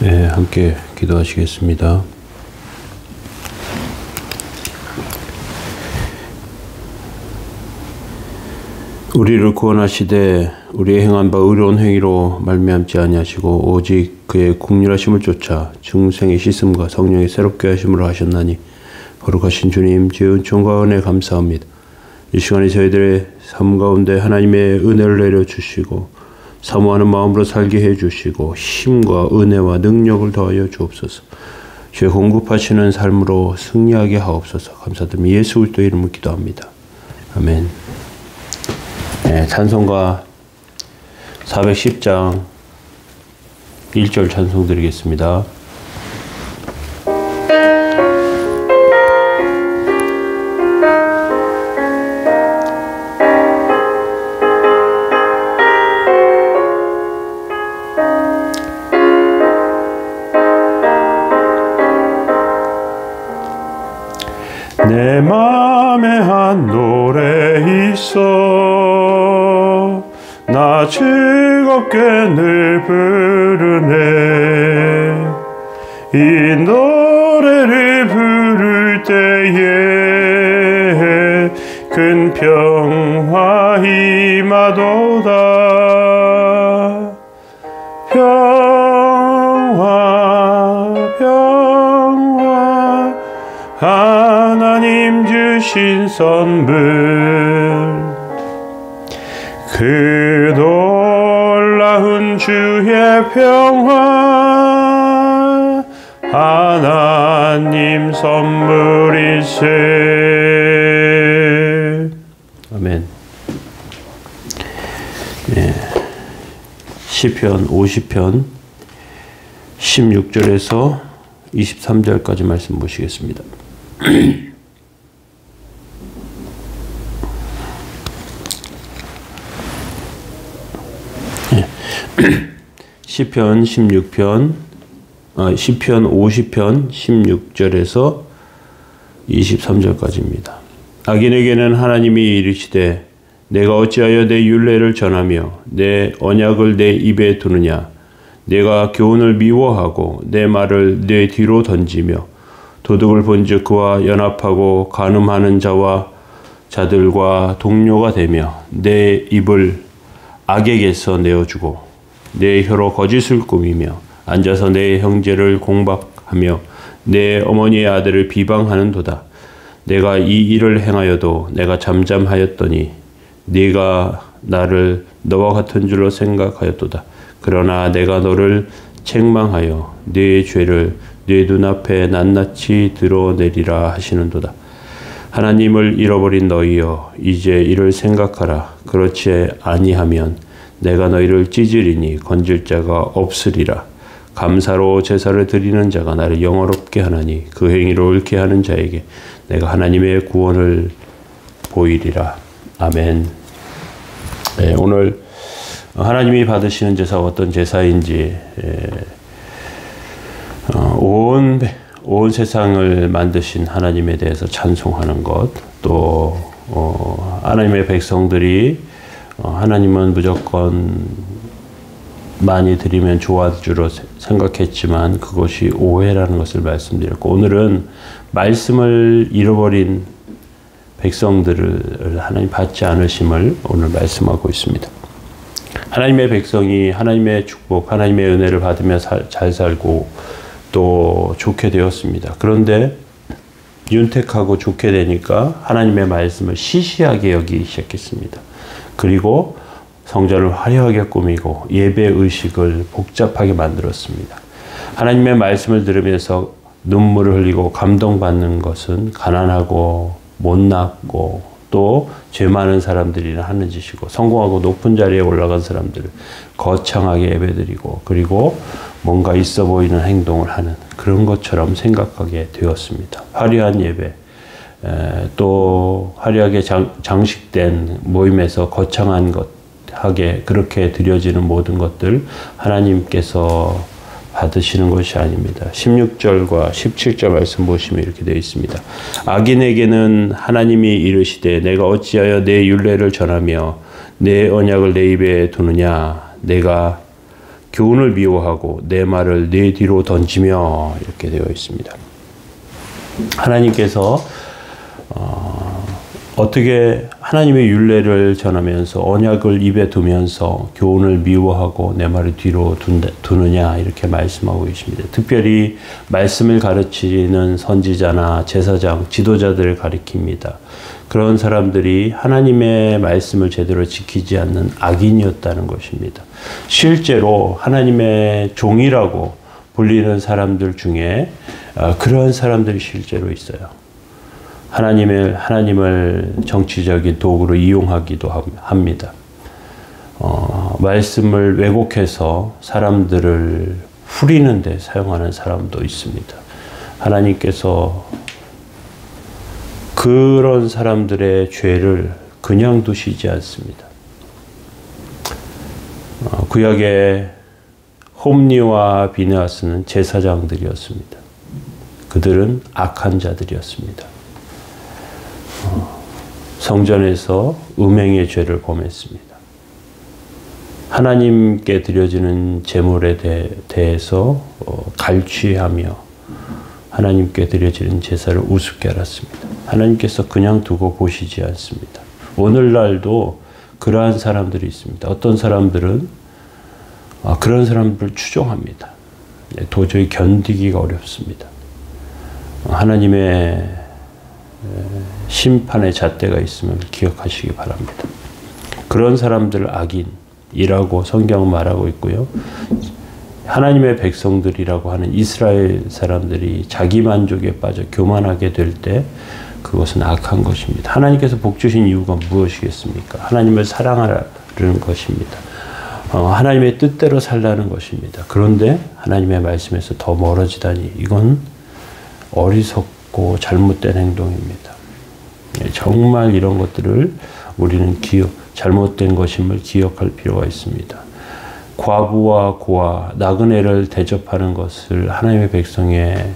네, 함께 기도하시겠습니다. 우리를 구원하시되 우리의 행한 바 의로운 행위로 말미암지 아니하시고 오직 그의 국률하심을 쫓아 중생의 씻음과 성령의 새롭게 하심으로 하셨나니 거룩하신 주님 주의 은총과 은혜 감사합니다. 이 시간에 저희들의 삶 가운데 하나님의 은혜를 내려주시고 사모하는 마음으로 살게 해주시고 힘과 은혜와 능력을 더하여 주옵소서. 주의 공급하시는 삶으로 승리하게 하옵소서. 감사드리며 예수 그리스도의 이름으로 기도합니다. 아멘. 네, 찬송가 410장 1절 찬송 드리겠습니다. 내 맘에 한 노래 있어 나 즐겁게 늘 부르네 이 노래를 부를 때에 큰 평화 임하도다 평화 하나님 주신 선물 그 놀라운 주의 평화 하나님 선물이세. 아멘. 네. 시편 50편 16절에서 23절까지 말씀 보시겠습니다. 시편 16편, 시편 50편 16절에서 23절까지입니다. 악인에게는 하나님이 이르시되 내가 어찌하여 내 율례를 전하며 내 언약을 내 입에 두느냐 내가 교훈을 미워하고 내 말을 내 뒤로 던지며 도둑을 본즉 그와 연합하고 간음하는 자들과 동료가 되며 내 입을 악에게서 내어주고 내 혀로 거짓을 꾸미며 앉아서 내 형제를 공박하며 내 어머니의 아들을 비방하는도다. 내가 이 일을 행하여도 내가 잠잠하였더니 네가 나를 너와 같은 줄로 생각하였도다. 그러나 내가 너를 책망하여 네 죄를 네 눈앞에 낱낱이 드러내리라 하시는도다. 하나님을 잃어버린 너희여 이제 이를 생각하라. 그렇지 아니하면 내가 너희를 찢으리니 건질 자가 없으리라. 감사로 제사를 드리는 자가 나를 영화롭게 하나니 그 행위로 옳게 하는 자에게 내가 하나님의 구원을 보이리라. 아멘. 네, 오늘 하나님이 받으시는 제사가 어떤 제사인지 온 세상을 만드신 하나님에 대해서 찬송하는 것, 또 하나님의 백성들이 하나님은 무조건 많이 드리면 좋아할 줄로 생각했지만 그것이 오해라는 것을 말씀드렸고, 오늘은 말씀을 잃어버린 백성들을 하나님 받지 않으심을 오늘 말씀하고 있습니다. 하나님의 백성이 하나님의 축복, 하나님의 은혜를 받으며 잘 살고 또 좋게 되었습니다. 그런데 윤택하고 좋게 되니까 하나님의 말씀을 시시하게 여기기 시작했습니다. 그리고 성전을 화려하게 꾸미고 예배 의식을 복잡하게 만들었습니다. 하나님의 말씀을 들으면서 눈물을 흘리고 감동받는 것은 가난하고 못났고 또 죄 많은 사람들이나 하는 짓이고, 성공하고 높은 자리에 올라간 사람들을 거창하게 예배드리고 그리고 뭔가 있어 보이는 행동을 하는 그런 것처럼 생각하게 되었습니다. 화려한 예배, 또 화려하게 장식된 모임에서 거창한 것 하게 그렇게 드려지는 모든 것들 하나님께서 받으시는 것이 아닙니다. 16절과 17절 말씀 보시면 이렇게 되어 있습니다. 악인에게는 하나님이 이르시되 내가 어찌하여 내 율례를 전하며 내 언약을 내 입에 두느냐 내가 교훈을 미워하고 내 말을 내 뒤로 던지며 이렇게 되어 있습니다. 하나님께서 어떻게 하나님의 율례를 전하면서 언약을 입에 두면서 교훈을 미워하고 내 말을 뒤로 두느냐 이렇게 말씀하고 계십니다. 특별히 말씀을 가르치는 선지자나 제사장, 지도자들을 가리킵니다. 그런 사람들이 하나님의 말씀을 제대로 지키지 않는 악인이었다는 것입니다. 실제로 하나님의 종이라고 불리는 사람들 중에 그런 사람들이 실제로 있어요. 하나님을 정치적인 도구로 이용하기도 합니다. 말씀을 왜곡해서 사람들을 후리는 데 사용하는 사람도 있습니다. 하나님께서 그런 사람들의 죄를 그냥 두시지 않습니다. 구약의 홈리와 비느하스는 제사장들이었습니다. 그들은 악한 자들이었습니다. 성전에서 음행의 죄를 범했습니다. 하나님께 드려지는 제물에 대해서 갈취하며 하나님께 드려지는 제사를 우습게 알았습니다. 하나님께서 그냥 두고 보시지 않습니다. 오늘날도 그러한 사람들이 있습니다. 어떤 사람들은 그런 사람들을 추종합니다. 도저히 견디기가 어렵습니다. 하나님의 심판의 잣대가 있음을 기억하시기 바랍니다. 그런 사람들을 악인이라고 성경은 말하고 있고요. 하나님의 백성들이라고 하는 이스라엘 사람들이 자기 만족에 빠져 교만하게 될 때 그것은 악한 것입니다. 하나님께서 복 주신 이유가 무엇이겠습니까? 하나님을 사랑하라는 것입니다. 하나님의 뜻대로 살라는 것입니다. 그런데 하나님의 말씀에서 더 멀어지다니 이건 어리석고 잘못된 행동입니다. 정말 이런 것들을 우리는 잘못된 것임을 기억할 필요가 있습니다. 과부와 고아, 나그네를 대접하는 것을 하나님의 백성에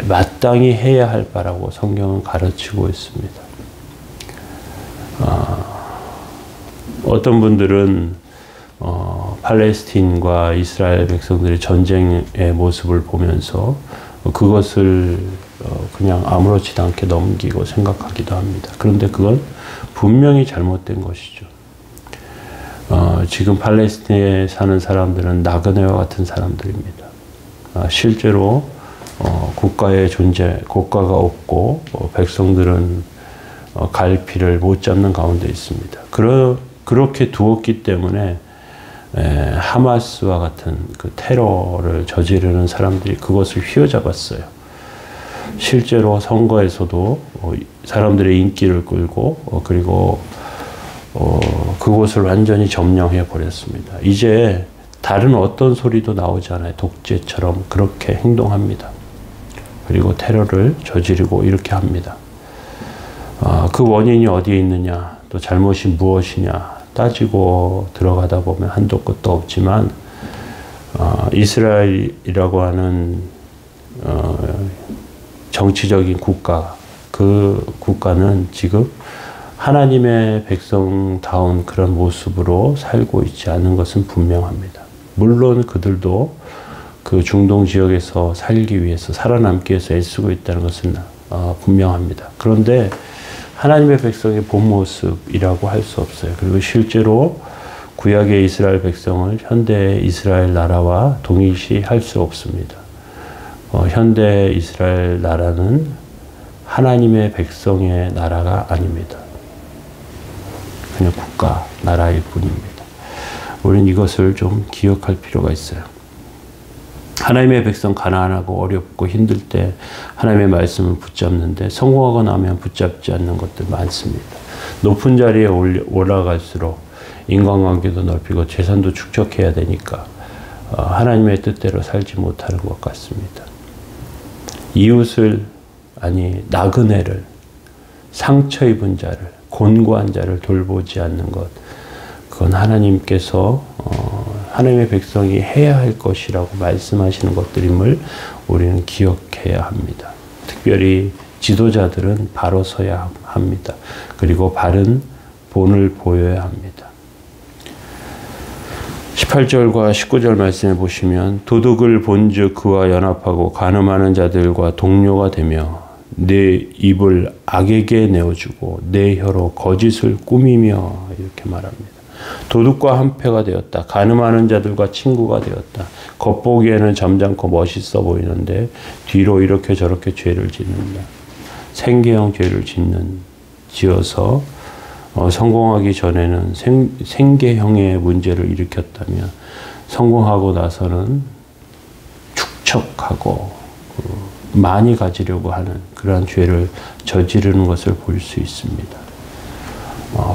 마땅히 해야 할 바라고 성경은 가르치고 있습니다. 어떤 분들은 팔레스틴과 이스라엘 백성들의 전쟁의 모습을 보면서 그것을 그냥 아무렇지도 않게 넘기고 생각하기도 합니다. 그런데 그건 분명히 잘못된 것이죠. 지금 팔레스틴에 사는 사람들은 나그네와 같은 사람들입니다. 실제로 국가가 없고 백성들은 갈피를 못 잡는 가운데 있습니다. 그렇게 두었기 때문에 하마스와 같은 그 테러를 저지르는 사람들이 그것을 휘어잡았어요. 실제로 선거에서도 사람들의 인기를 끌고 그리고 그곳을 완전히 점령해 버렸습니다. 이제 다른 어떤 소리도 나오지 않아요. 독재처럼 그렇게 행동합니다. 그리고 테러를 저지르고 이렇게 합니다. 그 원인이 어디에 있느냐, 또 잘못이 무엇이냐 따지고 들어가다 보면 한도 끝도 없지만 이스라엘이라고 하는 정치적인 국가, 그 국가는 지금 하나님의 백성다운 그런 모습으로 살고 있지 않은 것은 분명합니다. 물론 그들도 그 중동 지역에서 살기 위해서, 살아남기 위해서 애쓰고 있다는 것은 분명합니다. 그런데 하나님의 백성의 본 모습이라고 할 수 없어요. 그리고 실제로 구약의 이스라엘 백성을 현대 이스라엘 나라와 동일시할 수 없습니다. 현대 이스라엘 나라는 하나님의 백성의 나라가 아닙니다. 그냥 국가, 나라일 뿐입니다. 우리는 이것을 좀 기억할 필요가 있어요. 하나님의 백성 가난하고 어렵고 힘들 때 하나님의 말씀을 붙잡는데 성공하고 나면 붙잡지 않는 것들 많습니다. 높은 자리에 올라갈수록 인간관계도 넓히고 재산도 축적해야 되니까 하나님의 뜻대로 살지 못하는 것 같습니다. 나그네를, 상처 입은 자를, 곤고한 자를 돌보지 않는 것, 그건 하나님께서 하나님의 백성이 해야 할 것이라고 말씀하시는 것들임을 우리는 기억해야 합니다. 특별히 지도자들은 바로 서야 합니다. 그리고 바른 본을 보여야 합니다. 18절과 19절 말씀에 보시면 도둑을 본즉 그와 연합하고 간음하는 자들과 동료가 되며 내 입을 악에게 내어주고 내 혀로 거짓을 꾸미며 이렇게 말합니다. 도둑과 한패가 되었다. 간음하는 자들과 친구가 되었다. 겉보기에는 점잖고 멋있어 보이는데 뒤로 이렇게 저렇게 죄를 짓는다. 생계형 죄를 지어서 성공하기 전에는 생계형의 문제를 일으켰다면 성공하고 나서는 축척하고 많이 가지려고 하는 그러한 죄를 저지르는 것을 볼 수 있습니다.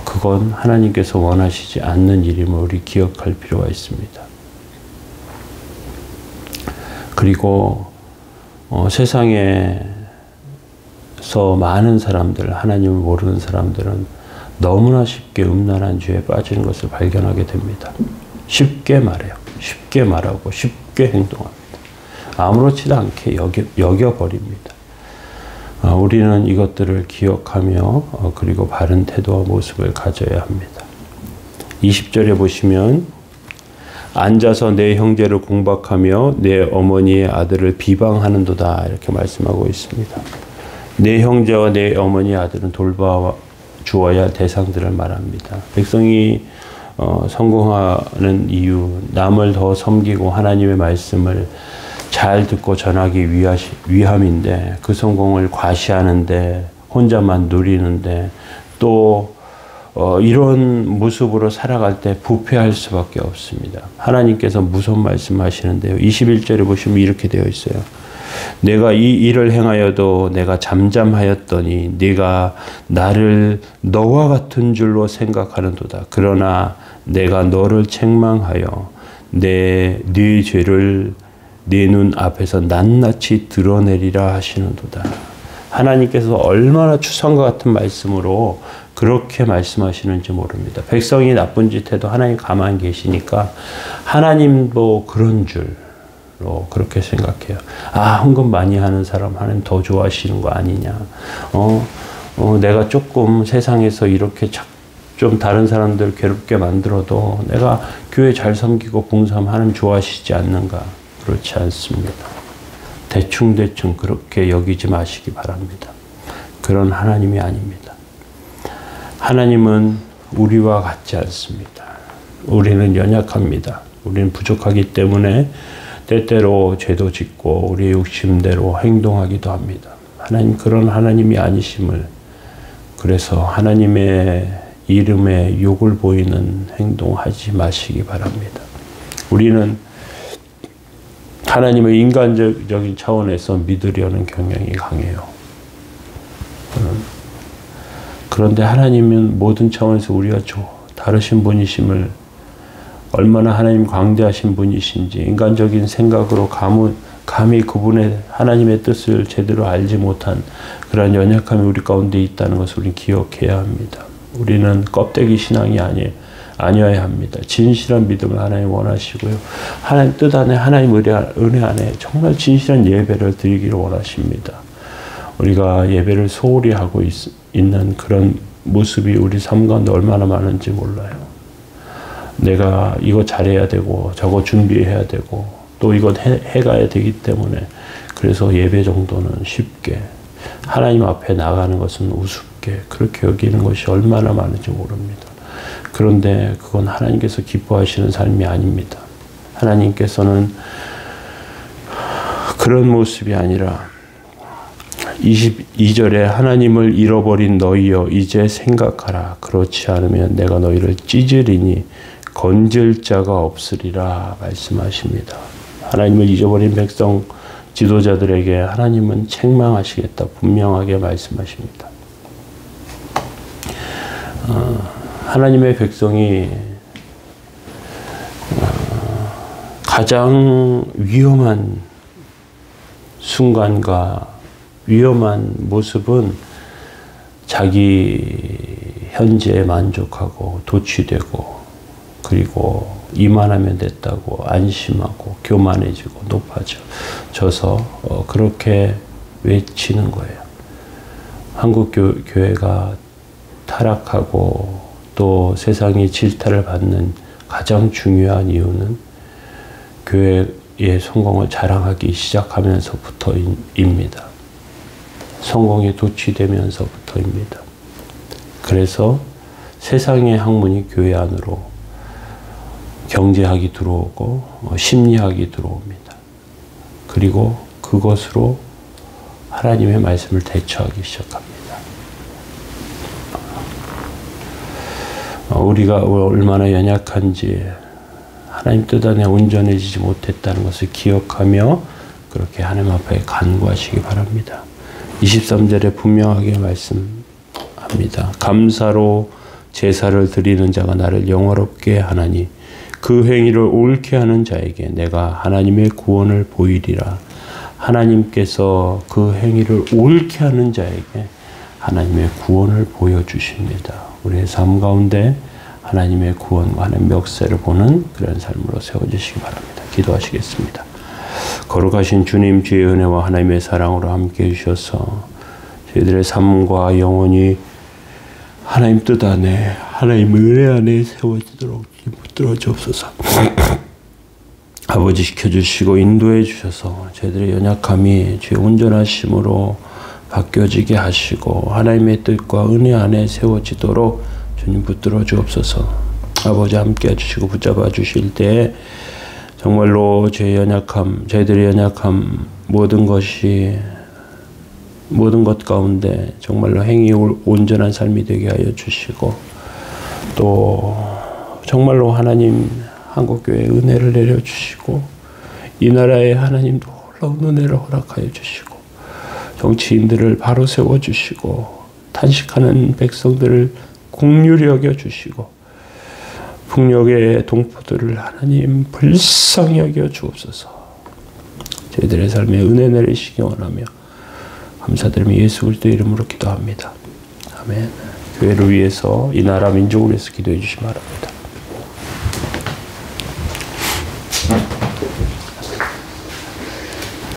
그건 하나님께서 원하시지 않는 일임을 우리 기억할 필요가 있습니다. 그리고 세상에서 많은 사람들, 하나님을 모르는 사람들은 너무나 쉽게 음란한 죄에 빠지는 것을 발견하게 됩니다. 쉽게 말해요. 쉽게 말하고 쉽게 행동합니다. 아무렇지도 않게 여겨버립니다. 우리는 이것들을 기억하며 그리고 바른 태도와 모습을 가져야 합니다. 20절에 보시면 앉아서 내 형제를 공박하며 내 어머니의 아들을 비방하는도다 이렇게 말씀하고 있습니다. 내 형제와 내 어머니의 아들은 돌봐주어야 할 대상들을 말합니다. 백성이 성공하는 이유, 남을 더 섬기고 하나님의 말씀을 잘 듣고 전하기 위함인데 그 성공을 과시하는데 혼자만 누리는데 또 이런 모습으로 살아갈 때 부패할 수밖에 없습니다. 하나님께서 무슨 말씀하시는데요. 21절에 보시면 이렇게 되어 있어요. 내가 이 일을 행하여도 내가 잠잠하였더니 네가 나를 너와 같은 줄로 생각하는도다. 그러나 내가 너를 책망하여 네 죄를 네 눈 앞에서 낱낱이 드러내리라 하시는도다. 하나님께서 얼마나 추상과 같은 말씀으로 그렇게 말씀하시는지 모릅니다. 백성이 나쁜 짓 해도 하나님 가만히 계시니까 하나님도 그런 줄로 그렇게 생각해요. 헌금 많이 하는 사람 하나님 더 좋아하시는 거 아니냐. 내가 조금 세상에서 이렇게 좀 다른 사람들 괴롭게 만들어도 내가 교회 잘 섬기고 봉사하면 하나님 좋아하시지 않는가. 그렇지 않습니다. 대충대충 그렇게 여기지 마시기 바랍니다. 그런 하나님이 아닙니다. 하나님은 우리와 같지 않습니다. 우리는 연약합니다. 우리는 부족하기 때문에 때때로 죄도 짓고 우리의 욕심대로 행동하기도 합니다. 하나님 그런 하나님이 아니심을, 그래서 하나님의 이름에 욕을 보이는 행동하지 마시기 바랍니다. 우리는 하나님의 인간적인 차원에서 믿으려는 경향이 강해요. 그런데 하나님은 모든 차원에서 우리가 다르신 분이심을, 얼마나 하나님 광대하신 분이신지 인간적인 생각으로 감히 그분의 하나님의 뜻을 제대로 알지 못한 그러한 연약함이 우리 가운데 있다는 것을 우리 기억해야 합니다. 우리는 껍데기 신앙이 아니어야 합니다. 진실한 믿음을 하나님 원하시고요. 하나님 뜻 안에, 하나님 은혜 안에 정말 진실한 예배를 드리기를 원하십니다. 우리가 예배를 소홀히 하고 있는 그런 모습이 우리 삶 가운데 얼마나 많은지 몰라요. 내가 이거 잘해야 되고 저거 준비해야 되고 또 이거 해가야 되기 때문에, 그래서 예배 정도는 쉽게, 하나님 앞에 나가는 것은 우습게 그렇게 여기는 것이 얼마나 많은지 모릅니다. 그런데 그건 하나님께서 기뻐하시는 삶이 아닙니다. 하나님께서는 그런 모습이 아니라 22절에 하나님을 잃어버린 너희여 이제 생각하라. 그렇지 않으면 내가 너희를 찢으리니 건질 자가 없으리라 말씀하십니다. 하나님을 잊어버린 백성 지도자들에게 하나님은 책망하시겠다 분명하게 말씀하십니다. 하나님의 백성이 가장 위험한 순간과 위험한 모습은 자기 현재에 만족하고 도취되고 그리고 이만하면 됐다고 안심하고 교만해지고 높아져서 그렇게 외치는 거예요. 한국 교회가 타락하고 또 세상이 질타를 받는 가장 중요한 이유는 교회의 성공을 자랑하기 시작하면서부터입니다. 성공에 도취되면서부터입니다. 그래서 세상의 학문이 교회 안으로 경제학이 들어오고 심리학이 들어옵니다. 그리고 그것으로 하나님의 말씀을 대처하기 시작합니다. 우리가 얼마나 연약한지 하나님 뜻 안에 온전해지지 못했다는 것을 기억하며 그렇게 하나님 앞에 간구하시기 바랍니다. 23절에 분명하게 말씀합니다. 감사로 제사를 드리는 자가 나를 영화롭게 하나니 그 행위를 옳게 하는 자에게 내가 하나님의 구원을 보이리라. 하나님께서 그 행위를 옳게 하는 자에게 하나님의 구원을 보여주십니다. 우리의 삶 가운데 하나님의 구원과 하나님의 역사를 보는 그런 삶으로 세워주시기 바랍니다. 기도하시겠습니다. 거룩하신 주님, 주의 은혜와 하나님의 사랑으로 함께해 주셔서 저희들의 삶과 영혼이 하나님 뜻 안에 하나님 은혜 안에 세워지도록 붙들어 주옵소서. 아버지 시켜주시고 인도해 주셔서 저희들의 연약함이 주의 온전하심으로 바뀌어지게 하시고 하나님의 뜻과 은혜 안에 세워지도록 주님 붙들어 주옵소서. 아버지 함께 해주시고 붙잡아 주실 때 정말로 저희들의 연약함 모든 것 가운데 정말로 행위 온전한 삶이 되게 하여 주시고 또 정말로 하나님 한국교회에 은혜를 내려주시고 이 나라에 하나님 놀라운 은혜를 허락하여 주시고 정치인들을 바로 세워주시고 탄식하는 백성들을 긍휼히 여겨주시고 북녘의 동포들을 하나님 불쌍히 여겨 주옵소서. 저희들의 삶에 은혜 내리시기 원하며 감사드리며 예수 그리스도 이름으로 기도합니다. 아멘. 교회를 위해서 이 나라 민족을 위해서 기도해 주시기 바랍니다.